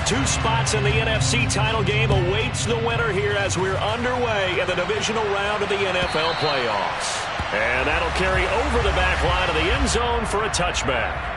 two spots in the NFC title game awaits the winner here as we're underway in the divisional round of the NFL playoffs. And that'll carry over the back line of the end zone for a touchback.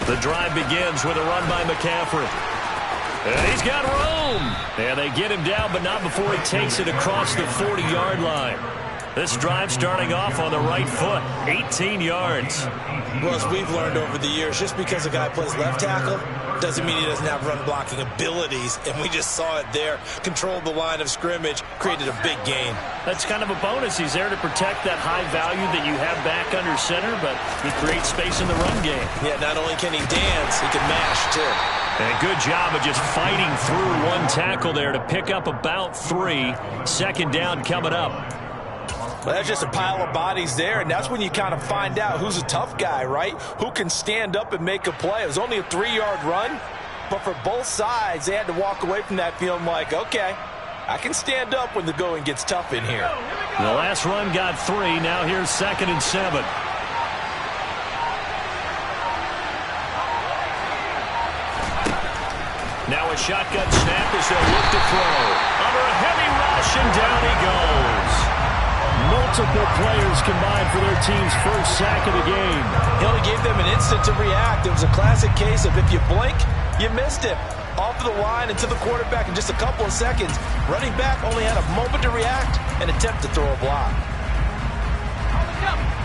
The drive begins with a run by McCaffrey. And he's got room. And they get him down, but not before he takes it across the 40-yard line. This drive starting off on the right foot, 18 yards. Well, as we've learned over the years, just because a guy plays left tackle doesn't mean he doesn't have run-blocking abilities, and we just saw it there. Controlled the line of scrimmage, created a big gain. That's kind of a bonus. He's there to protect that high value that you have back under center, but he creates space in the run game. Yeah, not only can he dance, he can mash, too. And a good job of just fighting through one tackle there to pick up about 3. Second down coming up. Well, that's just a pile of bodies there, and that's when you kind of find out who's a tough guy, right? Who can stand up and make a play. It was only a 3-yard run, but for both sides, they had to walk away from that feeling like, okay, I can stand up when the going gets tough in here. The last run got 3. Now here's 2nd and 7. Now a shotgun snap as they'll look to throw. Under a heavy rush, and down he goes. Multiple players combined for their team's first sack of the game. He only gave them an instant to react. It was a classic case of if you blink, you missed him. Off of the line and to the quarterback in just a couple of seconds. Running back only had a moment to react and attempt to throw a block.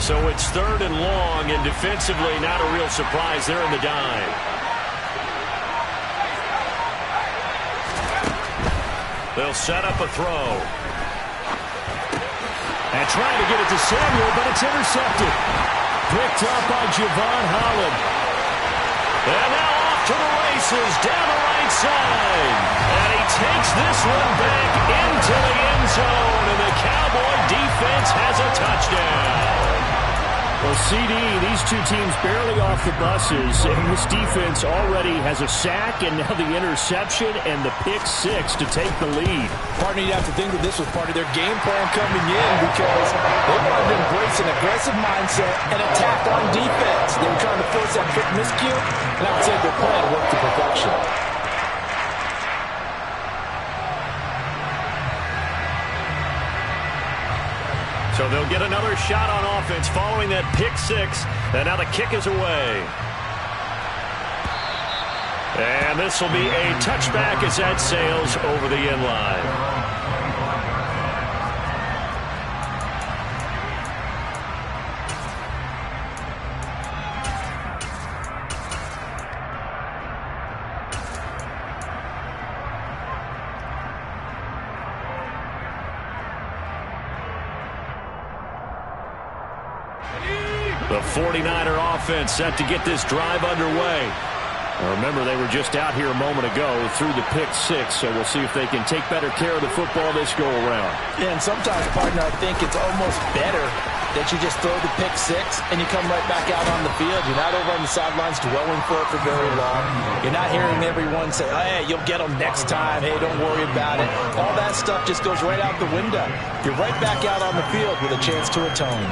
So it's 3rd and long, and defensively not a real surprise. They're in the dime. They'll set up a throw. And trying to get it to Samuel, but it's intercepted. Picked up by Javon Holland. And now off to the races, down the right side. And he takes this one back into the end zone. And the Cowboy defense has a touchdown. Well, CD, these two teams barely off the buses, and this defense already has a sack, and now the interception and the pick-6 to take the lead. Partner, you'd have to think that this was part of their game plan coming in because they wanted to embrace an aggressive mindset and attack on defense. They were trying to force that quick miscue, and I would say their plan worked to perfection. So they'll get another shot on offense following that pick-6. And now the kick is away. And this will be a touchback as that sails over the end line. The 49er offense set to get this drive underway. Now remember, they were just out here a moment ago through the pick-6, so we'll see if they can take better care of the football this go-around. Yeah, and sometimes, partner, I think it's almost better that you just throw the pick-6 and you come right back out on the field. You're not over on the sidelines dwelling for it for very long. You're not hearing everyone say, oh, hey, you'll get them next time. Hey, don't worry about it. All that stuff just goes right out the window. You're right back out on the field with a chance to atone.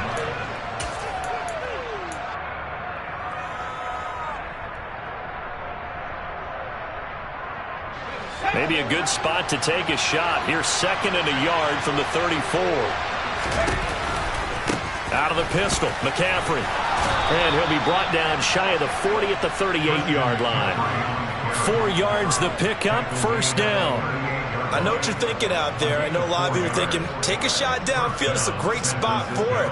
Maybe a good spot to take a shot. Here's 2nd and a yard from the 34. Out of the pistol, McCaffrey. And he'll be brought down shy of the 40 at the 38-yard line. 4 yards the pickup, first down. I know what you're thinking out there. I know a lot of you are thinking, take a shot downfield. It's a great spot for it.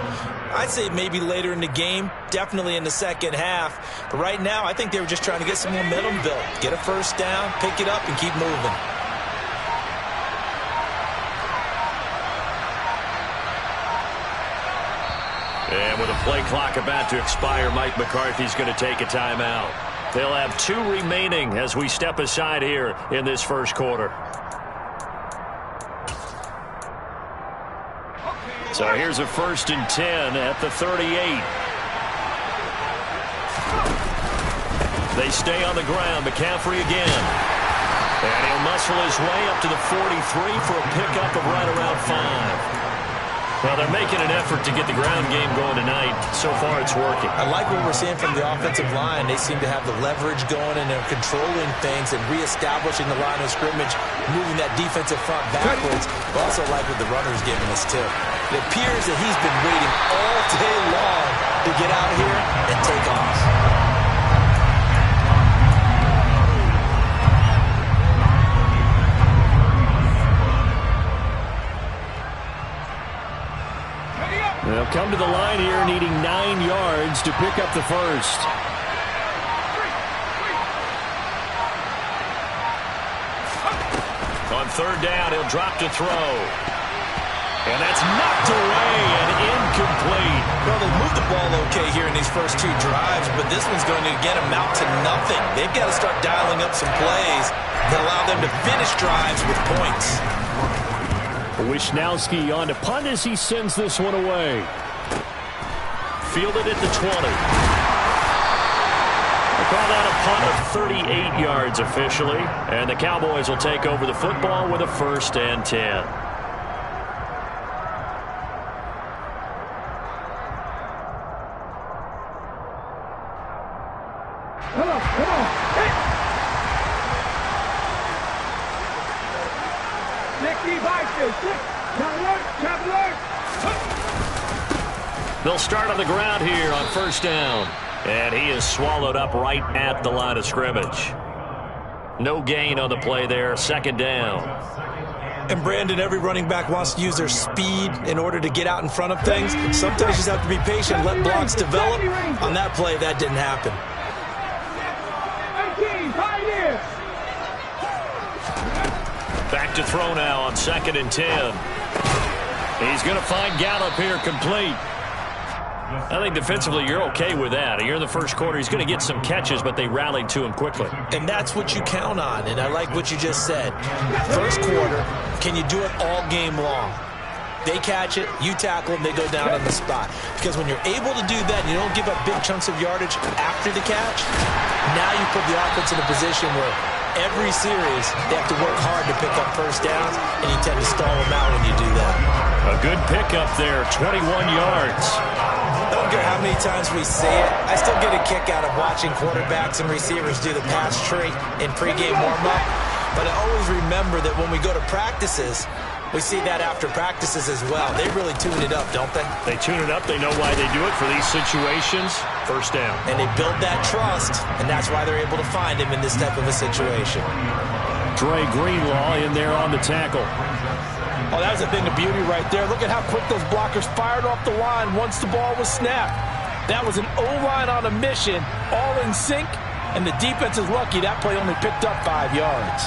I'd say maybe later in the game, definitely in the second half. But right now, I think they were just trying to get some momentum built. Get a first down, pick it up, and keep moving. And with a play clock about to expire, Mike McCarthy's going to take a timeout. They'll have 2 remaining as we step aside here in this first quarter. So here's a 1st and 10 at the 38. They stay on the ground. McCaffrey again. And he'll muscle his way up to the 43 for a pickup of right around 5. Well, they're making an effort to get the ground game going tonight. So far, it's working. I like what we're seeing from the offensive line. They seem to have the leverage going, and they're controlling things and reestablishing the line of scrimmage, moving that defensive front backwards. I also like what the runner's giving us, too. It appears that he's been waiting all day long to get out here and take off. They'll come to the line here needing 9 yards to pick up the first. On 3rd down, he'll drop to throw. And that's knocked away and incomplete. Well, they moved the ball okay here in these first 2 drives, but this one's going to, again, amount to nothing. They've got to start dialing up some plays that allow them to finish drives with points. Wisnowski on to punt as he sends this one away. Fielded at the 20. They call that a punt of 38 yards officially. And the Cowboys will take over the football with a 1st and 10. They'll start on the ground here on 1st down. And he is swallowed up right at the line of scrimmage. No gain on the play there. 2nd down. And Brandon, every running back wants to use their speed in order to get out in front of things. Sometimes you just have to be patient, let blocks develop. On that play, that didn't happen. Back to throw now on 2nd and 10. He's going to find Gallup here complete. I think defensively you're okay with that. You're in the first quarter. He's going to get some catches, but they rallied to him quickly. And that's what you count on, and I like what you just said. First quarter, can you do it all game long? They catch it, you tackle them, they go down on the spot. Because when you're able to do that and you don't give up big chunks of yardage after the catch, now you put the offense in a position where every series they have to work hard to pick up first downs, and you tend to stall them out when you do that. A good pickup there, 21 yards. I don't care how many times we say it, I still get a kick out of watching quarterbacks and receivers do the pass tree in pregame warm-up. But I always remember that when we go to practices, we see that after practices as well. They really tune it up, don't they? They tune it up. They know why they do it for these situations. First down. And they build that trust, and that's why they're able to find him in this type of a situation. Dre Greenlaw in there on the tackle. Oh, that was a thing of beauty right there. Look at how quick those blockers fired off the line once the ball was snapped. That was an O-line on a mission, all in sync, and the defense is lucky that play only picked up 5 yards.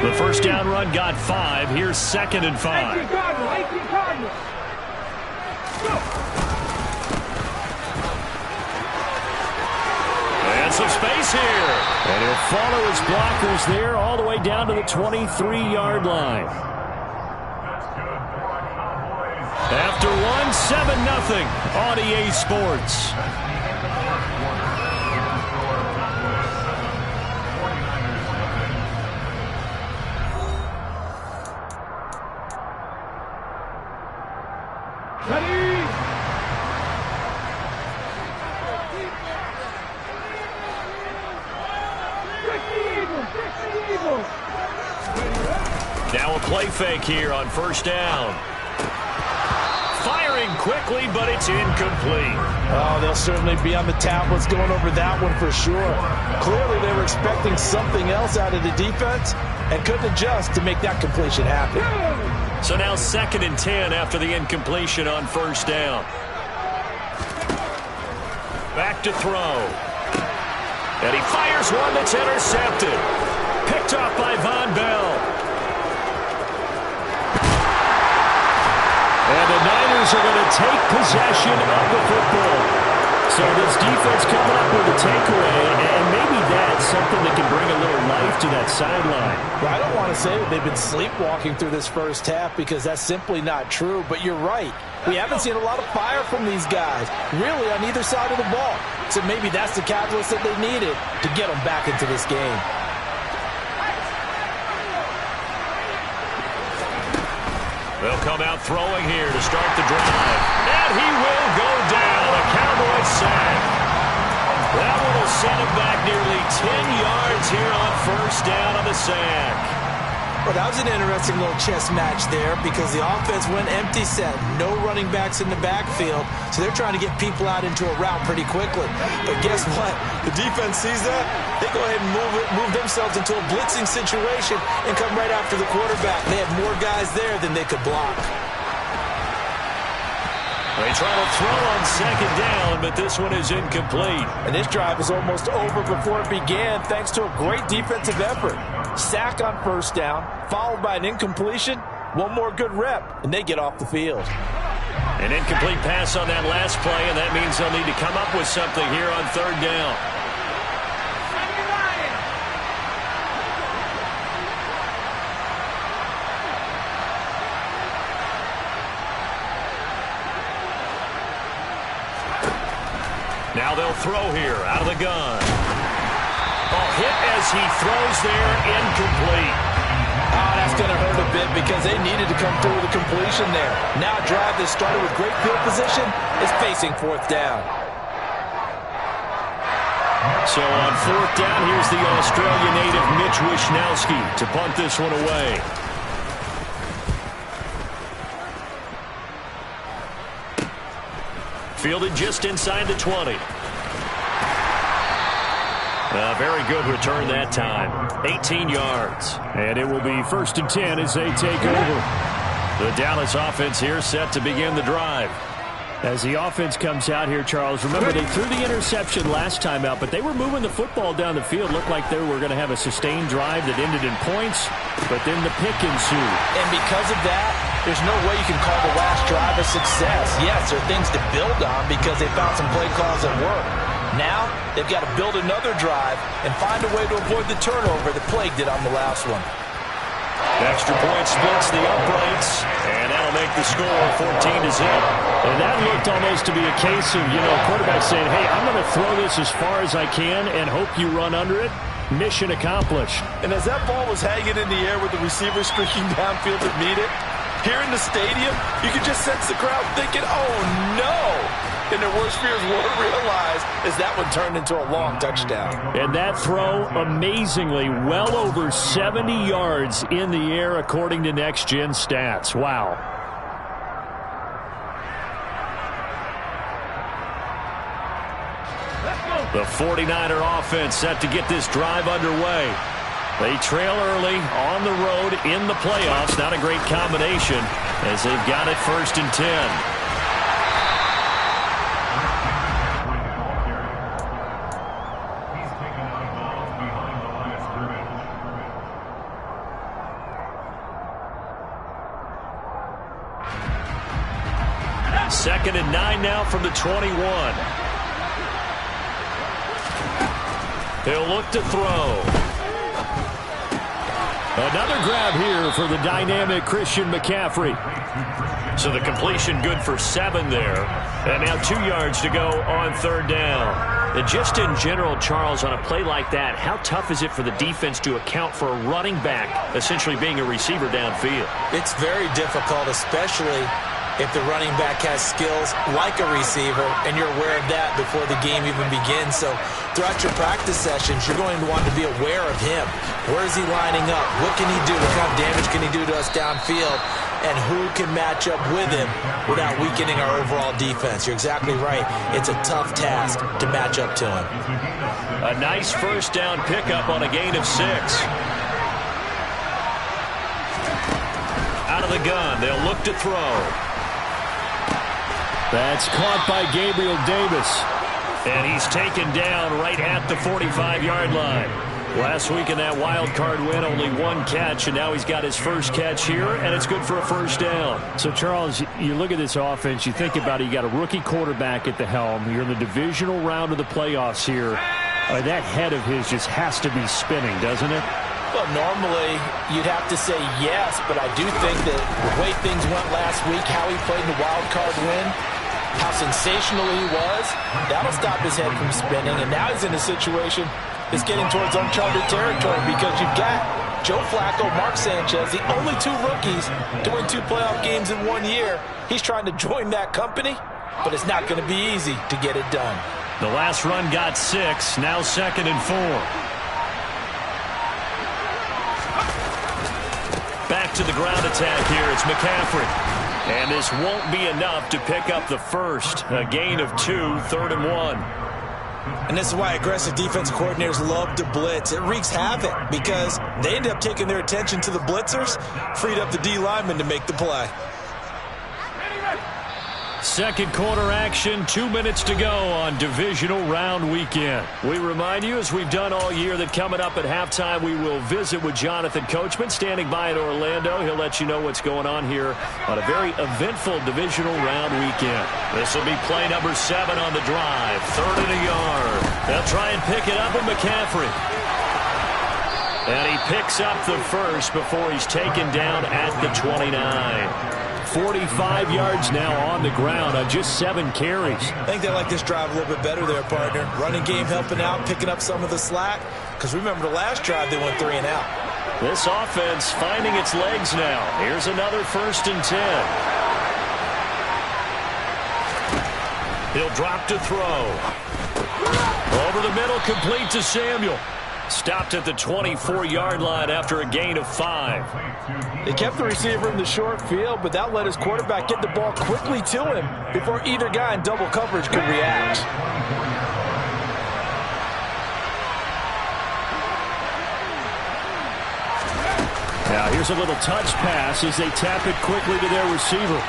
The first down run got 5. Here's 2nd and 5. And some space here. And he'll follow his blockers there all the way down to the 23-yard line. After one, 7-0 on EA Sports. Now a play fake here on first down. Firing quickly, but it's incomplete. Oh, they'll certainly be on the tablets going over that one for sure. Clearly they were expecting something else out of the defense and couldn't adjust to make that completion happen. So now 2nd and 10 after the incompletion on first down. Back to throw. And he fires one that's intercepted. Picked off by Von Bell. And the Niners are going to take possession of the football. So this defense coming up with a takeaway, and maybe that's something that can bring a little life to that sideline. Well, I don't want to say that they've been sleepwalking through this first half because that's simply not true, but you're right. We haven't seen a lot of fire from these guys, really, on either side of the ball. So maybe that's the catalyst that they needed to get them back into this game. They'll come out throwing here to start the drive. And he will go down. A Cowboys sack. That one will send him back nearly 10 yards here on first down on the sack. Well, that was an interesting little chess match there because the offense went empty set. No running backs in the backfield, so they're trying to get people out into a route pretty quickly. But guess what? The defense sees that. They go ahead and move themselves into a blitzing situation and come right after the quarterback. They have more guys there than they could block. They try to throw on 2nd down, but this one is incomplete. And this drive was almost over before it began thanks to a great defensive effort. Sack on first down, followed by an incompletion. One more good rep, and they get off the field. An incomplete pass on that last play, and that means they'll need to come up with something here on 3rd down. Now they'll throw here out of the gun. Hit as he throws there, incomplete. Oh, that's going to hurt a bit because they needed to come through with a completion there. Now a drive that started with great field position is facing 4th down. So on 4th down, here's the Australia native Mitch Wishnowsky to punt this one away. Fielded just inside the 20. A very good return that time. 18 yards. And it will be 1st and 10 as they take over. The Dallas offense here set to begin the drive. As the offense comes out here, Charles, remember they threw the interception last time out, but they were moving the football down the field. Looked like they were going to have a sustained drive that ended in points, but then the pick ensued. And because of that, there's no way you can call the last drive a success. Yes, there are things to build on because they found some play calls that work. Now, they've got to build another drive and find a way to avoid the turnover that plagued it on the last one. Extra point splits the uprights, and that'll make the score 14-0. And that looked almost to be a case of, quarterback saying, hey, I'm going to throw this as far as I can and hope you run under it. Mission accomplished. And as that ball was hanging in the air with the receiver streaking downfield to meet it, here in the stadium, you could just sense the crowd thinking, oh, no. And their worst fears were realized as that one turned into a long touchdown. And that throw, amazingly, well over 70 yards in the air, according to Next Gen Stats. Wow. The 49er offense set to get this drive underway. They trail early on the road in the playoffs. Not a great combination as they've got it 1st and 10. Second and 9 now from the 21. He'll look to throw. Another grab here for the dynamic Christian McCaffrey. So the completion good for 7 there. And now 2 yards to go on 3rd down. And just in general, Charles, on a play like that, how tough is it for the defense to account for a running back essentially being a receiver downfield? It's very difficult, especially if the running back has skills like a receiver, and you're aware of that before the game even begins. So throughout your practice sessions, you're going to want to be aware of him. Where is he lining up? What can he do? What kind of damage can he do to us downfield? And who can match up with him without weakening our overall defense? You're exactly right. It's a tough task to match up to him. A nice first down pickup on a gain of 6. Out of the the gun. They'll look to throw. That's caught by Gabriel Davis. And he's taken down right at the 45-yard line. Last week in that wild card win, only one catch, and now he's got his first catch here, and it's good for a first down. So, Charles, you look at this offense, you think about it, you got a rookie quarterback at the helm. You're in the divisional round of the playoffs here. That head of his just has to be spinning, doesn't it? Well, normally you'd have to say yes, but I do think that the way things went last week, how he played in the wild card win, how sensational he was, that'll stop his head from spinning. And now he's in a situation that's getting towards uncharted territory because you've got Joe Flacco, Mark Sanchez, the only two rookies to win 2 playoff games in 1 year. He's trying to join that company, but it's not going to be easy to get it done. The last run got 6, now 2nd and 4. Back to the ground attack here. It's McCaffrey. And this won't be enough to pick up the first. A gain of 2, 3rd and 1. And this is why aggressive defensive coordinators love to blitz. It wreaks havoc because they end up taking their attention to the blitzers, freed up the D lineman to make the play. Second quarter action, 2 minutes to go on divisional round weekend. We remind you, as we've done all year, that coming up at halftime, we will visit with Jonathan Coachman, standing by in Orlando. He'll let you know what's going on here on a very eventful divisional round weekend. This will be play number 7 on the drive. 3rd and a yard. They'll try and pick it up with McCaffrey. And he picks up the first before he's taken down at the 29. 45 yards now on the ground on just 7 carries. I think they like this drive a little bit better there, partner. Running game helping out, picking up some of the slack. Because remember, the last drive they went 3 and out. This offense finding its legs now. Here's another 1st and 10. He'll drop to throw. Over the middle, complete to Samuel. Stopped at the 24-yard line after a gain of 5. They kept the receiver in the short field, but that let his quarterback get the ball quickly to him before either guy in double coverage could react. Now here's a little touch pass as they tap it quickly to their receiver.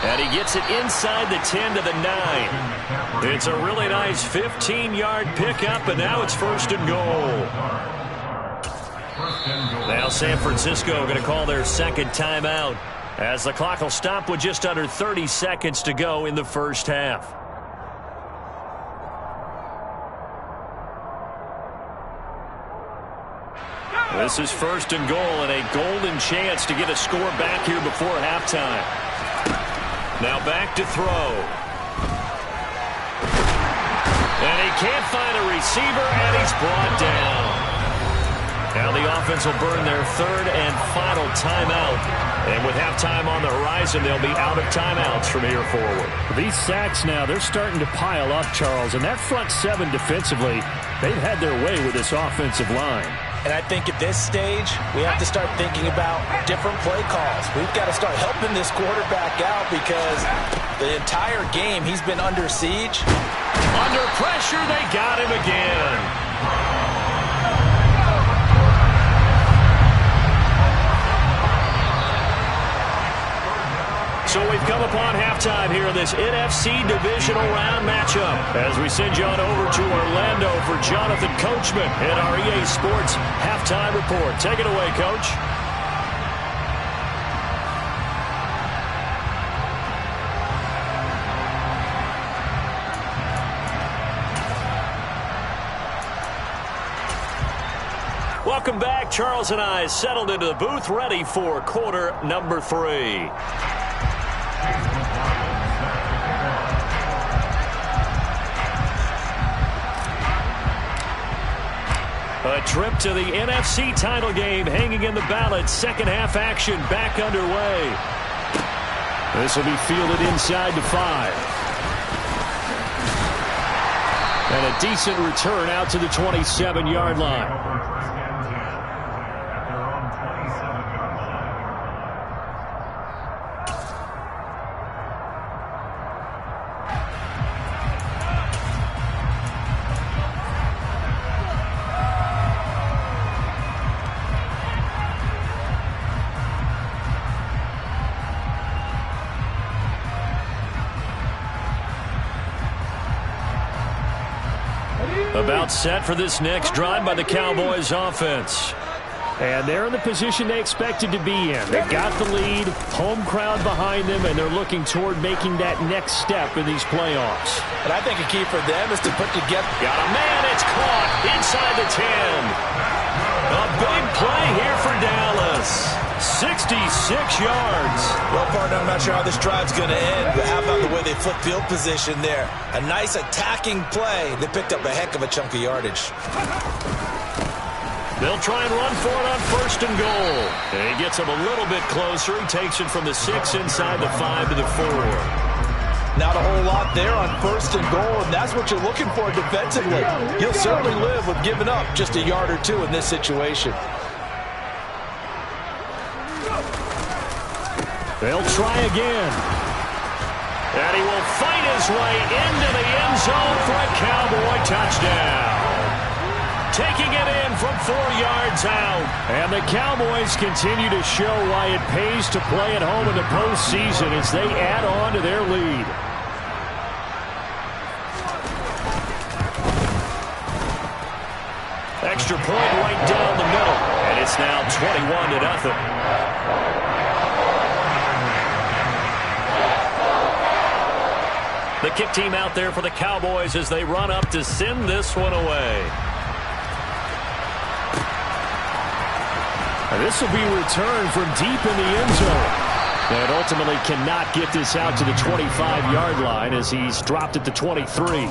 And he gets it inside the 10 to the 9. It's a really nice 15-yard pickup, and now it's 1st and goal. Now San Francisco going to call their second timeout as the clock will stop with just under 30 seconds to go in the first half. This is 1st and goal and a golden chance to get a score back here before halftime. Now back to throw. And he can't find a receiver, and he's brought down. Now the offense will burn their 3rd and final timeout. And with halftime on the horizon, they'll be out of timeouts from here forward. These sacks now, they're starting to pile up, Charles. And that front 7 defensively, they've had their way with this offensive line. And I think at this stage, we have to start thinking about different play calls. We've got to start helping this quarterback out because the entire game he's been under siege. Under pressure, they got him again. So we've come upon halftime here in this NFC divisional round matchup as we send you on over to Orlando for Jonathan Coachman in our EA Sports halftime report. Take it away, Coach. Welcome back. Charles and I settled into the booth, ready for quarter number 3. A trip to the NFC title game hanging in the balance. Second half action back underway. This will be fielded inside the 5. And a decent return out to the 27-yard line. About set for this next drive by the Cowboys offense. And they're in the position they expected to be in. They've got the lead, home crowd behind them, and they're looking toward making that next step in these playoffs. And I think a key for them is to put together. Got a man, it's caught inside the 10. A big play here for Dallas. 66 yards. Well, partner, I'm not sure how this drive's going to end, but how about the way they flip field position there? A nice attacking play. They picked up a heck of a chunk of yardage. They'll try and run for it on 1st and goal. And he gets him a little bit closer. He takes it from the 6 inside the 5 to the 4. Not a whole lot there on 1st and goal, and that's what you're looking for defensively. You'll certainly live with giving up just a yard or two in this situation. They'll try again. And he will fight his way into the end zone for a Cowboy touchdown. Taking it in from 4 yards out. And the Cowboys continue to show why it pays to play at home in the postseason as they add on to their lead. Extra point right down the middle. And it's now 21-0. The kick team out there for the Cowboys as they run up to send this one away. And this will be returned from deep in the end zone. And ultimately cannot get this out to the 25-yard line as he's dropped at the 23.